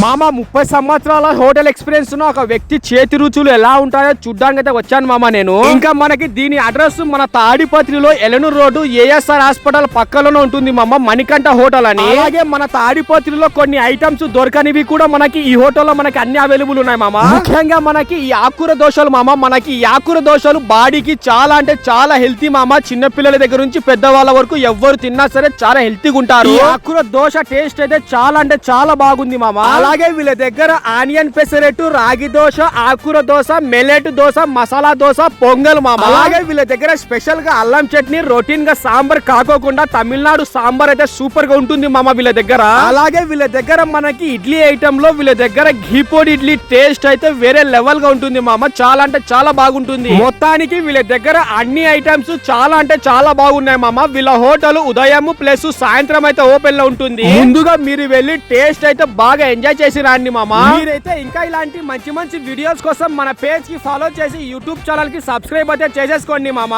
మామ 30 సంవత్సరాల hotel experience ఉన్న ఒక వ్యక్తి చేతి రుచులు ఎలా ఉంటాయో చూడ్డానికి అయితే వచ్చాను మామ నేను. ఇంకా మనకి దీని అడ్రస్ మన తాడిపత్రిలో ఎలనూరు రోడ్డు ఏఎస్ఆర్ హాస్పిటల్ పక్కలోనే ఉంటుంది మామ, మణికంఠ హోటల్ అని. అలాగే మన తాడిపత్రిలో కొన్ని ఐటమ్స్ దొరకనివి కూడా మనకి ఈ హోటల్లో మనకి అన్ని అవైలబుల్ ఉన్నాయి మామ. ముఖ్యంగా మనకి ఈ ఆకుకూర దోశలు మామ, మనకి ఈ ఆకుకూర దోశలు బాడీకి చాలా అంటే చాలా హెల్తీ మామ. చిన్న పిల్లల దగ్గర నుంచి పెద్దవాళ్ళ వరకు ఎవ్వరు తిన్నా సరే చాలా హెల్తీగా ఉంటారు. ఈ ఆకుకూర దోశ టేస్ట్ అయితే చాలా అంటే చాలా బాగుంది మామ. అలాగే వీళ్ళ దగ్గర ఆనియన్ పెసరెట్టు, రాగి దోశ, ఆకుకూర దోశ, మెలెట్ దోశ, మసాలా దోశ, పొంగల్ మామ. అలాగే వీళ్ళ దగ్గర స్పెషల్ గా అల్లం చట్నీ, రొటీన్ గా సాంబార్ కాకోకుండా తమిళనాడు సాంబార్ అయితే సూపర్ గా ఉంటుంది మామ వీళ్ళ దగ్గర. అలాగే వీళ్ళ దగ్గర మనకి ఇడ్లీ ఐటమ్ లో వీళ్ళ దగ్గర ఘీ పొడి ఇడ్లీ టేస్ట్ అయితే వేరే లెవెల్ గా ఉంటుంది మామ, చాలా అంటే చాలా బాగుంటుంది. మొత్తానికి వీళ్ళ దగ్గర అన్ని ఐటమ్స్ చాలా అంటే చాలా బాగున్నాయి మామ. వీళ్ళ హోటల్ ఉదయం ప్లస్ సాయంత్రం అయితే ఓపెన్ లో ఉంటుంది. ముందుగా మీరు వెళ్ళి టేస్ట్ అయితే బాగా ఎంజాయ్ చేసి రండి మామ. మీరైతే ఇంకా ఇలాంటి మంచి మంచి వీడియోస్ కోసం మన పేజ్ కి ఫాలో చేసి యూట్యూబ్ ఛానల్ కి సబ్స్క్రైబ్ అయితే చేసేసుకోండి మామ.